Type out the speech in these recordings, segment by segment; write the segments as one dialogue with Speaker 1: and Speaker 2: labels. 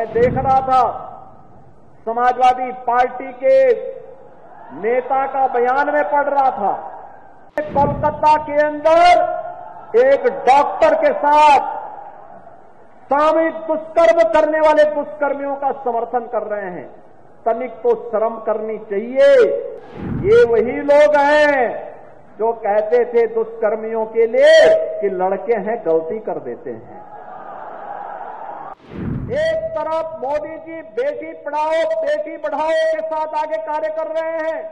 Speaker 1: मैं देख रहा था समाजवादी पार्टी के नेता का बयान में पढ़ रहा था। कोलकाता के अंदर एक डॉक्टर के साथ सामूहिक दुष्कर्म करने वाले दुष्कर्मियों का समर्थन कर रहे हैं। तनिक तो शर्म करनी चाहिए। ये वही लोग हैं जो कहते थे दुष्कर्मियों के लिए कि लड़के हैं गलती कर देते हैं। एक तरफ मोदी जी बेटी पढ़ाओ बेटी बढ़ाओ के साथ आगे कार्य कर रहे हैं।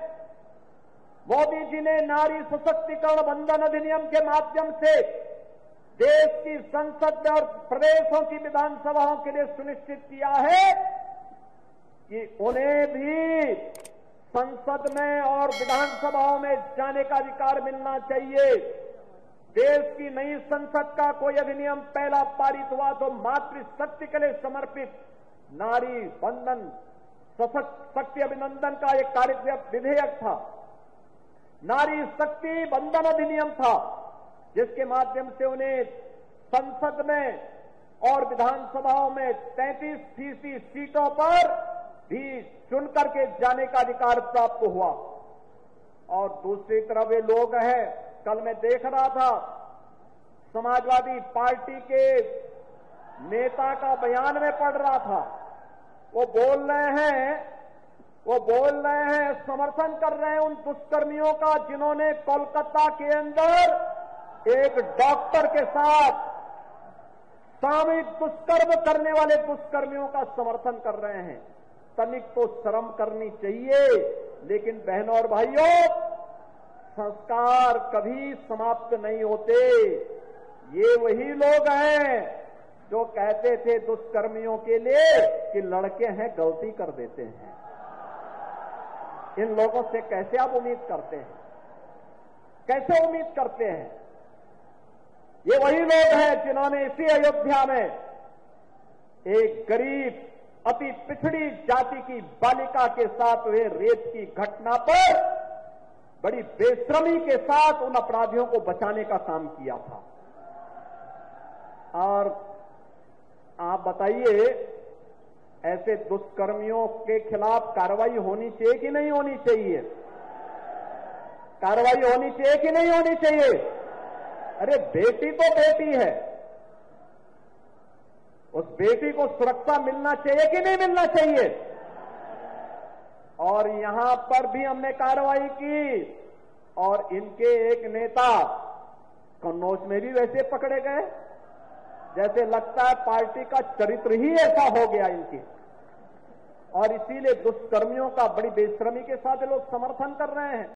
Speaker 1: मोदी जी ने नारी सशक्तिकरण बंधन अधिनियम के माध्यम से देश की संसद में और प्रदेशों की विधानसभाओं के लिए सुनिश्चित किया है कि उन्हें भी संसद में और विधानसभाओं में जाने का अधिकार मिलना चाहिए। देश की नई संसद का कोई अधिनियम पहला पारित हुआ तो मातृशक्ति के लिए समर्पित नारी बंधन शक्ति अभिनंदन का एक कार्यक्रम विधेयक था। नारी शक्ति बंधन अधिनियम था जिसके माध्यम से उन्हें संसद में और विधानसभाओं में 33% सीटों पर भी चुन करके जाने का अधिकार प्राप्त हुआ। और दूसरी तरफ ये लोग हैं, कल मैं देख रहा था समाजवादी पार्टी के नेता का बयान में पढ़ रहा था। वो बोल रहे हैं समर्थन कर रहे हैं उन दुष्कर्मियों का जिन्होंने कोलकाता के अंदर एक डॉक्टर के साथ सामूहिक दुष्कर्म करने वाले दुष्कर्मियों का समर्थन कर रहे हैं। तनिक तो शर्म करनी चाहिए। लेकिन बहनों और भाइयों, संस्कार कभी समाप्त नहीं होते। ये वही लोग हैं जो कहते थे दुष्कर्मियों के लिए कि लड़के हैं गलती कर देते हैं। इन लोगों से कैसे आप उम्मीद करते हैं? कैसे उम्मीद करते हैं? ये वही लोग हैं जिन्होंने इसी अयोध्या में एक गरीब अति पिछड़ी जाति की बालिका के साथ हुए रेप की घटना पर बड़ी बेशर्मी के साथ उन अपराधियों को बचाने का काम किया था। और आप बताइए, ऐसे दुष्कर्मियों के खिलाफ कार्रवाई होनी चाहिए कि नहीं होनी चाहिए? कार्रवाई होनी चाहिए कि नहीं होनी चाहिए? अरे बेटी तो बेटी है, उस बेटी को सुरक्षा मिलना चाहिए कि नहीं मिलना चाहिए? और यहां पर भी हमने कार्रवाई की और इनके एक नेता कन्नौज में भी वैसे पकड़े गए, जैसे लगता है पार्टी का चरित्र ही ऐसा हो गया इनके। और इसीलिए दुष्कर्मियों का बड़ी बेशर्मी के साथ लोग समर्थन कर रहे हैं।